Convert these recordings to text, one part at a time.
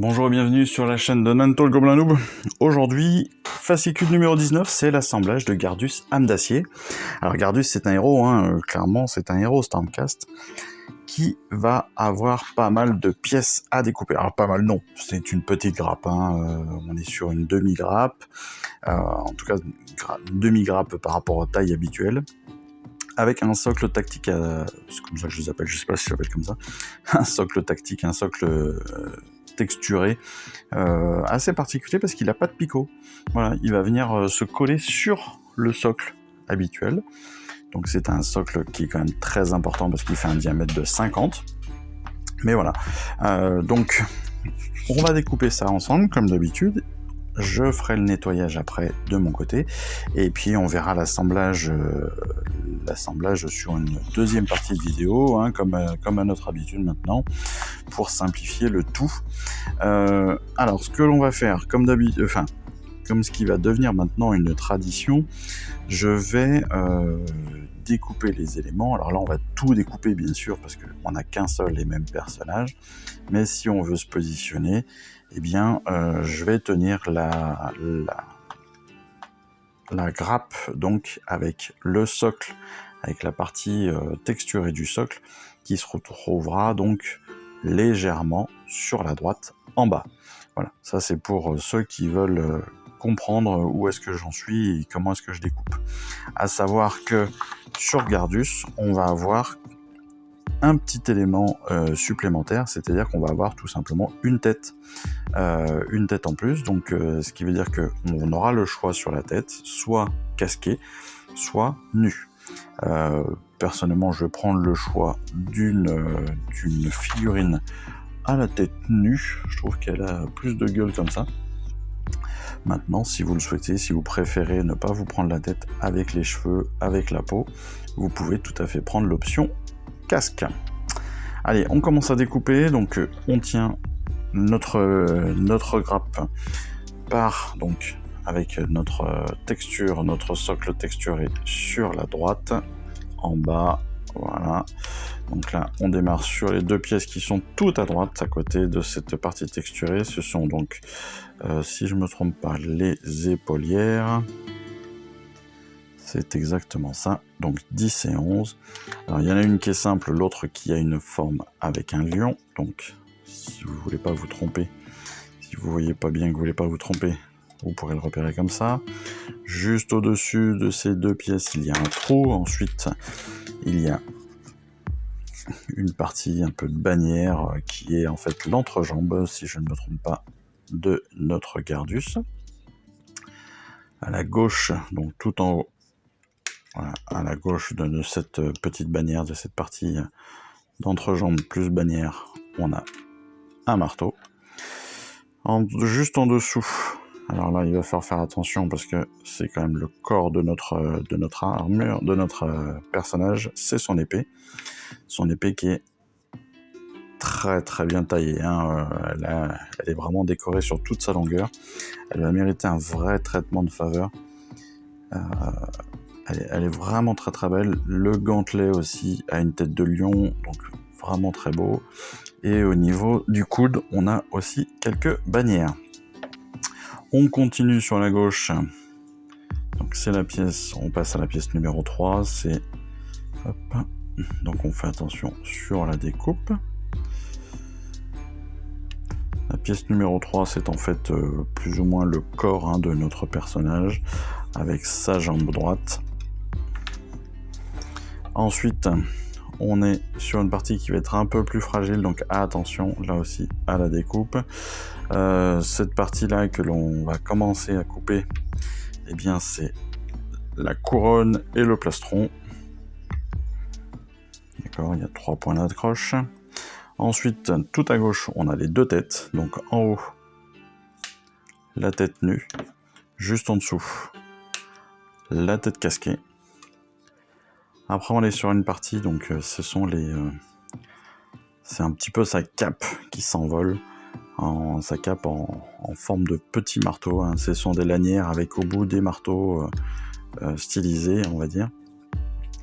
Bonjour et bienvenue sur la chaîne de Nanto le Gobelin Noob. Aujourd'hui, fascicule numéro 19, c'est l'assemblage de Gardus Âme d'Acier. Alors Gardus c'est un héros, clairement c'est un héros Stormcast, qui va avoir pas mal de pièces à découper. Alors pas mal non, c'est une petite grappe, on est sur une demi-grappe, en tout cas une demi-grappe par rapport aux tailles habituelles, avec un socle tactique, c'est comme ça que je les appelle, je sais pas si ça s'appelle comme ça, un socle tactique, un socle texturé, assez particulier parce qu'il n'a pas de picot. Voilà, il va venir se coller sur le socle habituel. Donc c'est un socle qui est quand même très important parce qu'il fait un diamètre de 50. Mais voilà, donc on va découper ça ensemble comme d'habitude. Je ferai le nettoyage après de mon côté et puis on verra l'assemblage sur une deuxième partie de vidéo, comme à notre habitude maintenant, pour simplifier le tout. Alors ce que l'on va faire, comme d'habitude, comme ce qui va devenir maintenant une tradition, je vais découper les éléments. Alors là on va tout découper bien sûr parce qu'on n'a qu'un seul et même personnage, mais si on veut se positionner, eh bien je vais tenir la grappe donc avec le socle, avec la partie texturée du socle qui se retrouvera donc légèrement sur la droite en bas. Voilà, ça c'est pour ceux qui veulent comprendre où est-ce que j'en suis et comment est-ce que je découpe. À savoir que sur Gardus, on va avoir un petit élément supplémentaire, c'est-à-dire qu'on va avoir tout simplement une tête en plus, donc ce qui veut dire qu'on aura le choix sur la tête, soit casqué, soit nu. Personnellement, je vais prendre le choix d'une figurine à la tête nue, je trouve qu'elle a plus de gueule comme ça. Maintenant, si vous le souhaitez, si vous préférez ne pas vous prendre la tête avec les cheveux, avec la peau, vous pouvez tout à fait prendre l'option casque. Allez, on commence à découper, donc on tient notre grappe part donc avec notre texture, notre socle texturé sur la droite, en bas, voilà. Donc là, on démarre sur les deux pièces qui sont tout à droite, à côté de cette partie texturée. Ce sont donc, si je me trompe pas, les épaulières. C'est exactement ça, donc 10 et 11. Alors il y en a une qui est simple, l'autre qui a une forme avec un lion. Donc si vous voulez pas vous tromper, si vous voyez pas bien que vous voulez pas vous tromper, vous pourrez le repérer comme ça. Juste au-dessus de ces deux pièces, il y a un trou. Ensuite, il y a une partie un peu de bannière qui est en fait l'entrejambe, si je ne me trompe pas, de notre Gardus. À la gauche, donc tout en haut, voilà, à la gauche de cette petite bannière, de cette partie d'entrejambe plus bannière, on a un marteau. Juste en dessous, alors là il va falloir faire attention parce que c'est quand même le corps de notre armure, de notre personnage, c'est son épée. Son épée qui est très très bien taillée, elle est vraiment décorée sur toute sa longueur. Elle va mériter un vrai traitement de faveur. Elle est vraiment très très belle. Le gantelet aussi a une tête de lion, donc vraiment très beau. Et au niveau du coude, on a aussi quelques bannières. On continue sur la gauche. Donc c'est la pièce, on passe à la pièce numéro 3. C'est... Hop. Donc on fait attention sur la découpe. La pièce numéro 3, c'est en fait plus ou moins le corps de notre personnage, avec sa jambe droite. Ensuite, on est sur une partie qui va être un peu plus fragile, donc attention là aussi à la découpe. Cette partie-là que l'on va commencer à couper, eh bien c'est la couronne et le plastron. D'accord, il y a 3 points d'accroche. Ensuite, tout à gauche, on a les deux têtes. Donc en haut, la tête nue. Juste en dessous, la tête casquée. Après, on est sur une partie, donc ce sont les... c'est un petit peu sa cape qui s'envole. Sa cape en forme de petit marteau. Ce sont des lanières avec au bout des marteaux stylisés, on va dire,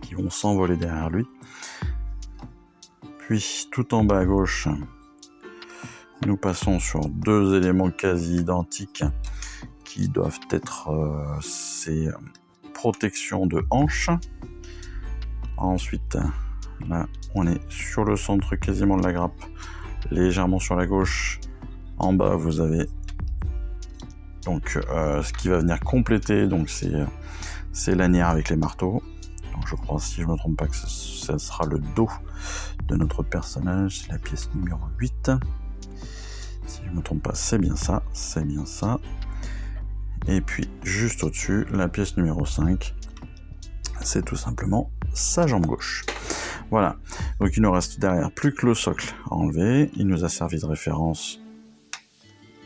qui vont s'envoler derrière lui. Puis tout en bas à gauche, Nous passons sur deux éléments quasi identiques qui doivent être ces protections de hanches. Ensuite, là, on est sur le centre quasiment de la grappe, légèrement sur la gauche. En bas, vous avez donc ce qui va venir compléter, donc c'est lanière avec les marteaux. Donc je crois, si je ne me trompe pas, que ça sera le dos de notre personnage, c'est la pièce numéro 8. Si je ne me trompe pas, c'est bien ça, c'est bien ça. Et puis juste au-dessus, la pièce numéro 5, c'est tout simplement sa jambe gauche. Voilà, donc il nous reste derrière plus que le socle à enlever. Il nous a servi de référence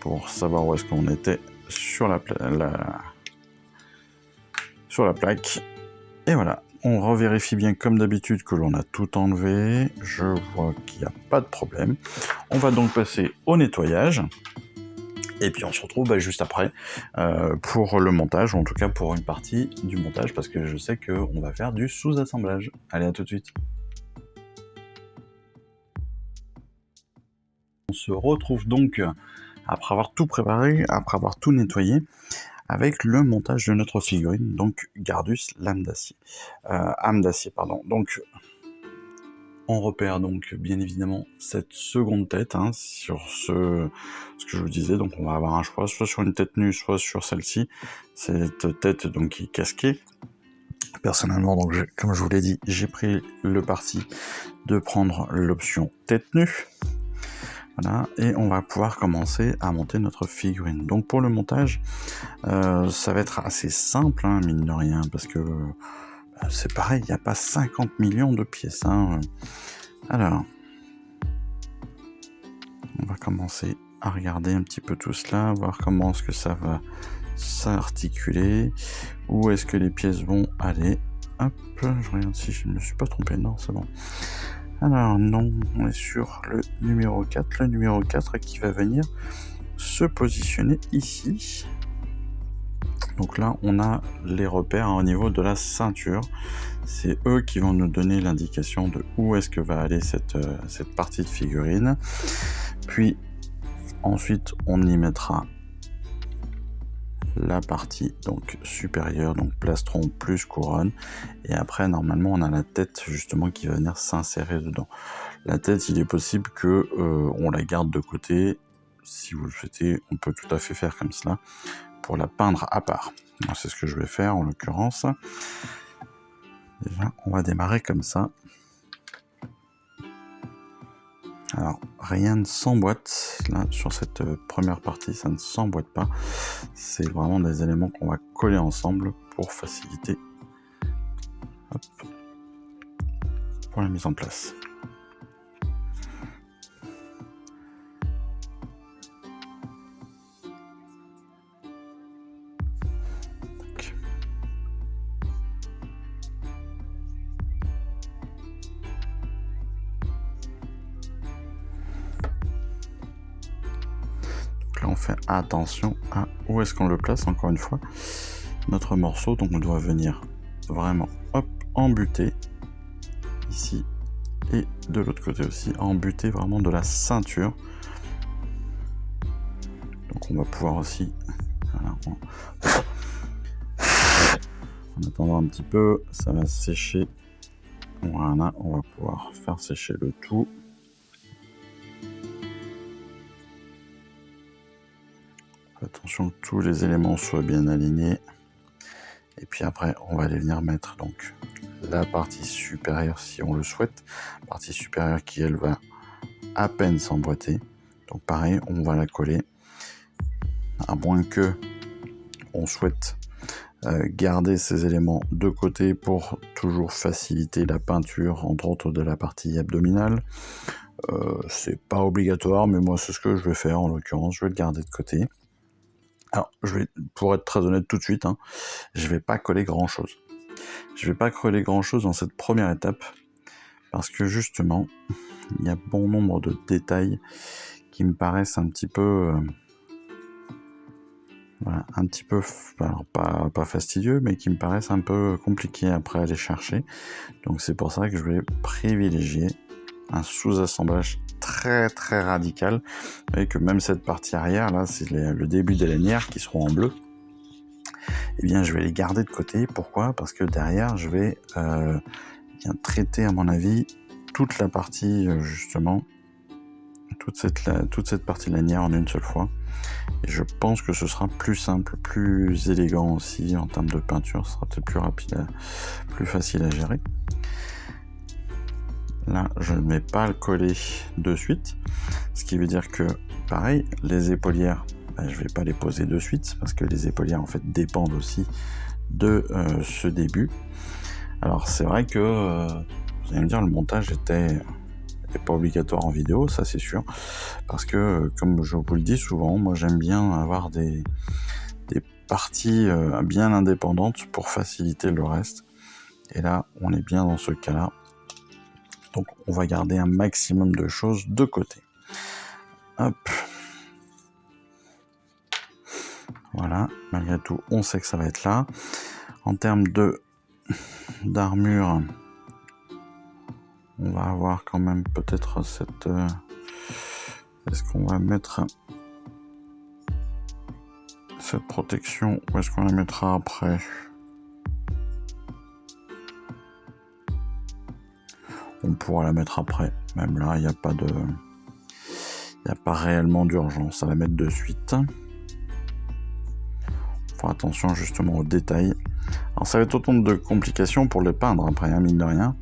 pour savoir où est-ce qu'on était sur la plaque. Et voilà, on revérifie bien comme d'habitude que l'on a tout enlevé. Je vois qu'il n'y a pas de problème. On va donc passer au nettoyage. Et puis on se retrouve juste après pour le montage, ou en tout cas pour une partie du montage, parce que je sais qu'on va faire du sous-assemblage. Allez, à tout de suite. On se retrouve donc, après avoir tout préparé, après avoir tout nettoyé, avec le montage de notre figurine, donc Gardus l'âme d'acier. Donc on repère donc bien évidemment cette seconde tête sur ce que je vous disais. Donc on va avoir un choix, soit sur une tête nue, soit sur celle-ci. Cette tête donc qui est casquée. Personnellement, donc comme je vous l'ai dit, j'ai pris le parti de prendre l'option tête nue. Voilà, et on va pouvoir commencer à monter notre figurine. Donc pour le montage, ça va être assez simple, mine de rien, parce que c'est pareil, il n'y a pas 50 millions de pièces. Alors, on va commencer à regarder un petit peu tout cela, voir comment est-ce que ça va s'articuler, où est-ce que les pièces vont aller. Hop, je regarde si je ne me suis pas trompé, non, c'est bon. Alors non, on est sur le numéro 4, le numéro 4 qui va venir se positionner ici. Donc là, on a les repères au niveau de la ceinture. C'est eux qui vont nous donner l'indication de où est-ce que va aller cette partie de figurine. Puis ensuite, on y mettra la partie donc supérieure, donc plastron plus couronne. Et après, normalement, on a la tête justement qui va venir s'insérer dedans. La tête, il est possible que on la garde de côté. Si vous le souhaitez, on peut tout à fait faire comme cela pour la peindre à part. C'est ce que je vais faire en l'occurrence. Déjà, on va démarrer comme ça. Alors, rien ne s'emboîte. Là, sur cette première partie, ça ne s'emboîte pas. C'est vraiment des éléments qu'on va coller ensemble pour faciliter pour la mise en place. On fait attention à où est-ce qu'on le place, encore une fois, notre morceau. Donc on doit venir vraiment embuter ici et de l'autre côté aussi, embuter vraiment de la ceinture. Donc on va pouvoir aussi, voilà, en attendant un petit peu, ça va sécher. Voilà, on va pouvoir faire sécher le tout. Attention que tous les éléments soient bien alignés. Et puis après, on va aller venir mettre donc la partie supérieure si on le souhaite. La partie supérieure qui, elle, va à peine s'emboîter. Donc pareil, on va la coller. À moins que on souhaite garder ces éléments de côté pour toujours faciliter la peinture, entre autres de la partie abdominale. C'est pas obligatoire, mais moi c'est ce que je vais faire en l'occurrence. Je vais le garder de côté. Alors, pour être très honnête tout de suite, je vais pas coller grand chose. Je vais pas coller grand chose dans cette première étape parce que justement, il y a bon nombre de détails qui me paraissent un petit peu, alors pas fastidieux, mais qui me paraissent un peu compliqués après à aller chercher. Donc c'est pour ça que je vais privilégier un sous-assemblage très très radical. Vous voyez que même cette partie arrière, là, c'est le début des lanières qui seront en bleu. Eh bien, je vais les garder de côté. Pourquoi ? Parce que derrière, je vais bien traiter, à mon avis, toute la partie, justement, toute cette partie lanière en une seule fois. Et je pense que ce sera plus simple, plus élégant aussi en termes de peinture. Ce sera peut-être plus rapide, plus facile à gérer. Là, je ne vais pas le coller de suite. Ce qui veut dire que, pareil, les épaulières, je ne vais pas les poser de suite parce que les épaulières, en fait, dépendent aussi de ce début. Alors, c'est vrai que, vous allez me dire, le montage était pas obligatoire en vidéo, ça c'est sûr. Parce que, comme je vous le dis souvent, moi j'aime bien avoir des parties bien indépendantes pour faciliter le reste. Et là, on est bien dans ce cas-là. Donc, on va garder un maximum de choses de côté. Hop. Voilà, malgré tout, on sait que ça va être là. En termes d'armure, on va avoir quand même peut-être cette... est-ce qu'on va mettre cette protection ou est-ce qu'on la mettra après ? On pourra la mettre après. Même là, il n'y a pas réellement d'urgence à la mettre de suite. Faut attention justement aux détails. Alors ça va être autant de complications pour le peindre après, hein, mine de rien.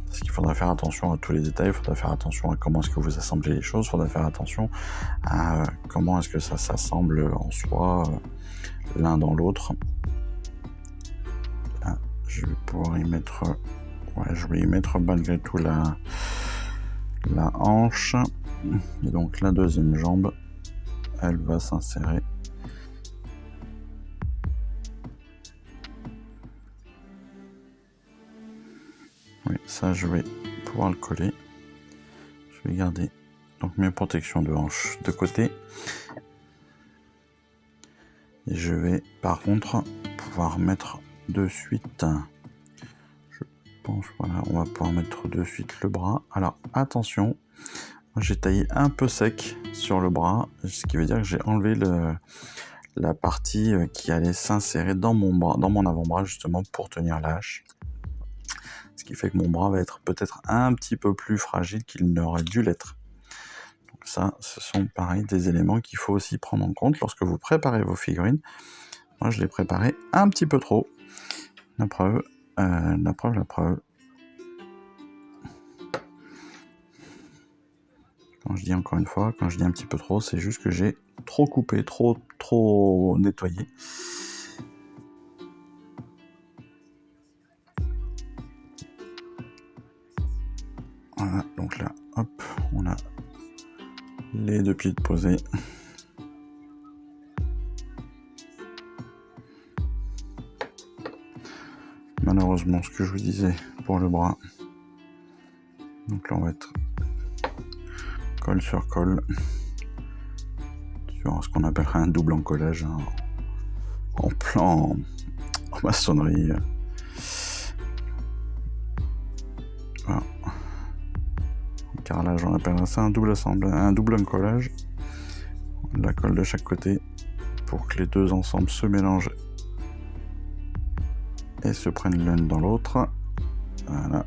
Parce qu'il faudra faire attention à tous les détails, il faudra faire attention à comment est-ce que vous assemblez les choses, il faudra faire attention à comment est-ce que ça s'assemble en soi, l'un dans l'autre. Là, je vais pouvoir y mettre... Ouais, je vais y mettre malgré tout la hanche. Et donc la deuxième jambe, elle va s'insérer. Oui, ça je vais pouvoir le coller. Je vais garder donc mes protections de hanche de côté. Et je vais par contre pouvoir mettre de suite... Voilà, on va pouvoir mettre de suite le bras. Alors attention, j'ai taillé un peu sec sur le bras, ce qui veut dire que j'ai enlevé la partie qui allait s'insérer dans mon avant-bras justement pour tenir la hache. Ce qui fait que mon bras va être peut-être un petit peu plus fragile qu'il n'aurait dû l'être. Donc ça, ce sont pareil des éléments qu'il faut aussi prendre en compte lorsque vous préparez vos figurines. Moi, je l'ai préparé un petit peu trop. La preuve. Quand je dis encore une fois, quand je dis un petit peu trop, c'est juste que j'ai trop coupé, trop nettoyé. Voilà, donc là, hop, on a les deux pieds posés. Malheureusement, ce que je vous disais pour le bras. Donc là, on va être colle sur colle sur ce qu'on appellera un double encollage, hein, en plan en maçonnerie. Voilà. En carrelage, on appellera ça un double encollage. La colle de chaque côté pour que les deux ensemble se mélangent et se prennent l'un dans l'autre. Voilà.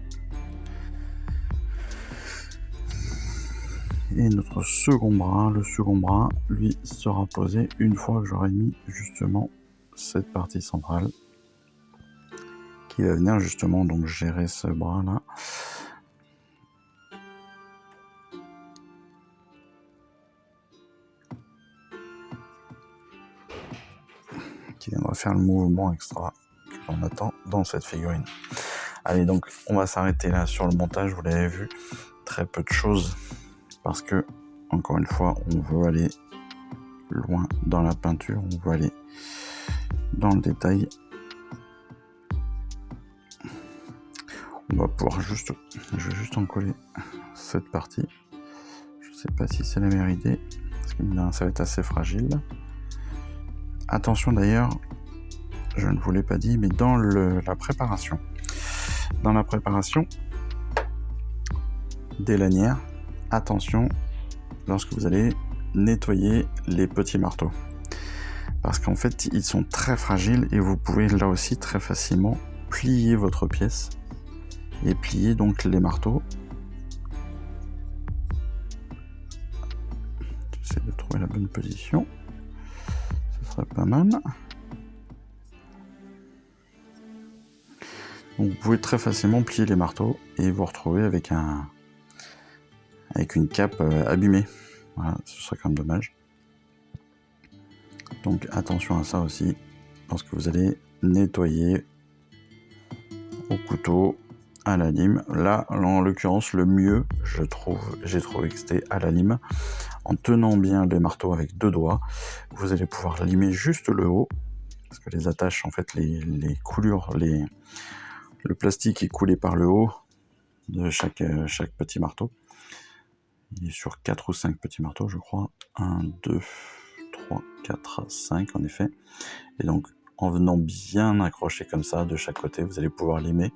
Et notre second bras, lui, sera posé une fois que j'aurai mis justement cette partie centrale qui va venir justement donc gérer ce bras-là. Qui viendra faire le mouvement extra qu'on attend dans cette figurine. Allez, donc on va s'arrêter là sur le montage, vous l'avez vu, très peu de choses parce que, encore une fois, on veut aller loin dans la peinture, on veut aller dans le détail. On va pouvoir je vais juste en coller cette partie. Je sais pas si c'est la meilleure idée, parce que ça va être assez fragile. Attention d'ailleurs, je ne vous l'ai pas dit, mais dans la préparation des lanières, attention lorsque vous allez nettoyer les petits marteaux. Parce qu'en fait, ils sont très fragiles et vous pouvez là aussi très facilement plier votre pièce et plier donc les marteaux. J'essaie de trouver la bonne position. Ce serait pas mal. Donc vous pouvez très facilement plier les marteaux et vous retrouver avec une cape abîmée. Voilà, ce serait quand même dommage. Donc attention à ça aussi lorsque vous allez nettoyer au couteau, à la lime. Là, en l'occurrence, le mieux, j'ai trouvé que c'était à la lime. En tenant bien les marteaux avec 2 doigts, vous allez pouvoir limer juste le haut, parce que les attaches, en fait, les coulures, le plastique est coulé par le haut de chaque petit marteau. Il est sur 4 ou 5 petits marteaux, je crois. 1, 2, 3, 4, 5 en effet. Et donc, en venant bien accrocher comme ça de chaque côté, vous allez pouvoir limer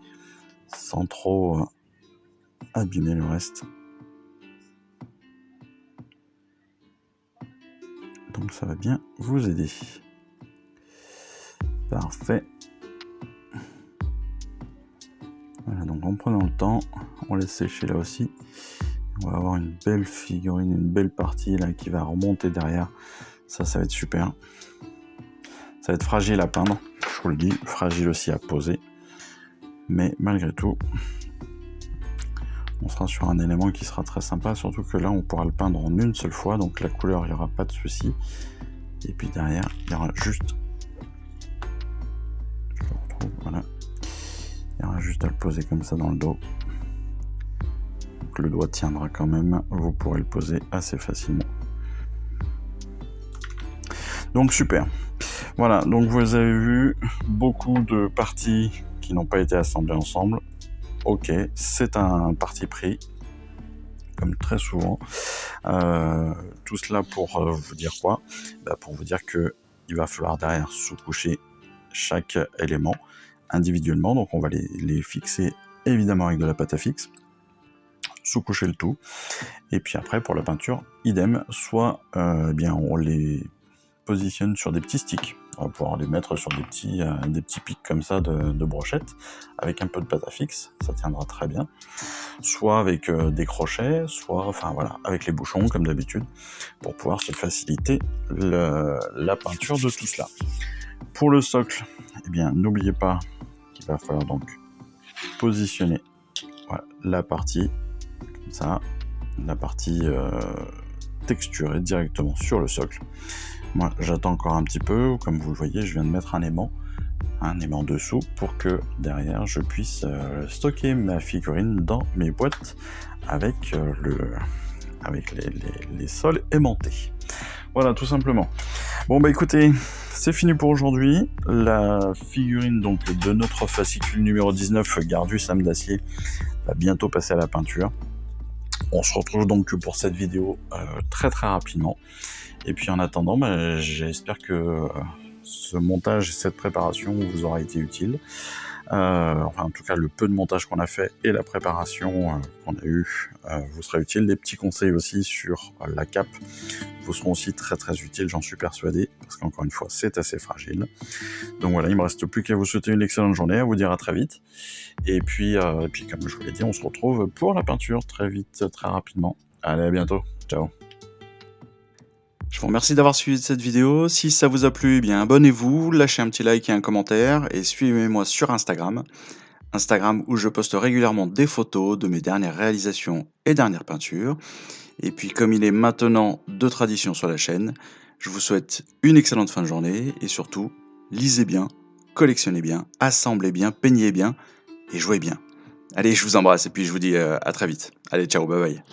sans trop abîmer le reste. Donc ça va bien vous aider. Parfait. Voilà, donc en prenant le temps, on laisse sécher là aussi. On va avoir une belle figurine, une belle partie là qui va remonter derrière. Ça va être super. Ça va être fragile à peindre, je vous le dis, fragile aussi à poser. Mais malgré tout, on sera sur un élément qui sera très sympa, surtout que là on pourra le peindre en une seule fois, donc la couleur, il n'y aura pas de souci. Et puis derrière, il y aura juste... Je le retrouve, voilà. Il y aura juste à le poser comme ça dans le dos. Donc le doigt tiendra quand même, vous pourrez le poser assez facilement. Donc super. Voilà, donc vous avez vu beaucoup de parties qui n'ont pas été assemblées ensemble. Ok, c'est un parti pris, comme très souvent. Tout cela pour vous dire quoi ? Pour vous dire que il va falloir derrière sous-coucher chaque élément individuellement. Donc on va les fixer évidemment avec de la pâte à fixe, sous-coucher le tout. Et puis après pour la peinture, idem, soit on les positionne sur des petits sticks. On va pouvoir les mettre sur des petits pics comme ça de brochette, avec un peu de pâte à fixe, ça tiendra très bien. Soit avec des crochets, soit avec les bouchons comme d'habitude, pour pouvoir se faciliter la peinture de tout cela. Pour le socle, n'oubliez pas qu'il va falloir donc positionner la partie comme ça, la partie texturée directement sur le socle. Moi, j'attends encore un petit peu. Comme vous le voyez, je viens de mettre un aimant dessous pour que derrière, je puisse stocker ma figurine dans mes boîtes avec les sols aimantés. Voilà, tout simplement. Bon, écoutez, c'est fini pour aujourd'hui. La figurine donc de notre fascicule numéro 19, Gardius Âme d'Acier, va bientôt passer à la peinture. On se retrouve donc pour cette vidéo très très rapidement. Et puis en attendant, j'espère que ce montage et cette préparation vous aura été utile. En tout cas, le peu de montage qu'on a fait et la préparation qu'on a eue vous sera utile. Les petits conseils aussi sur la cape vous seront aussi très très utiles, j'en suis persuadé, parce qu'encore une fois, c'est assez fragile. Donc voilà, il ne me reste plus qu'à vous souhaiter une excellente journée, à vous dire à très vite. Et puis comme je vous l'ai dit, on se retrouve pour la peinture très vite, très rapidement. Allez, à bientôt. Ciao. Je vous remercie d'avoir suivi cette vidéo. Si ça vous a plu, abonnez-vous, lâchez un petit like et un commentaire et suivez-moi sur Instagram où je poste régulièrement des photos de mes dernières réalisations et dernières peintures. Et puis comme il est maintenant de tradition sur la chaîne, je vous souhaite une excellente fin de journée et surtout, lisez bien, collectionnez bien, assemblez bien, peignez bien et jouez bien. Allez, je vous embrasse et puis je vous dis à très vite. Allez, ciao, bye bye.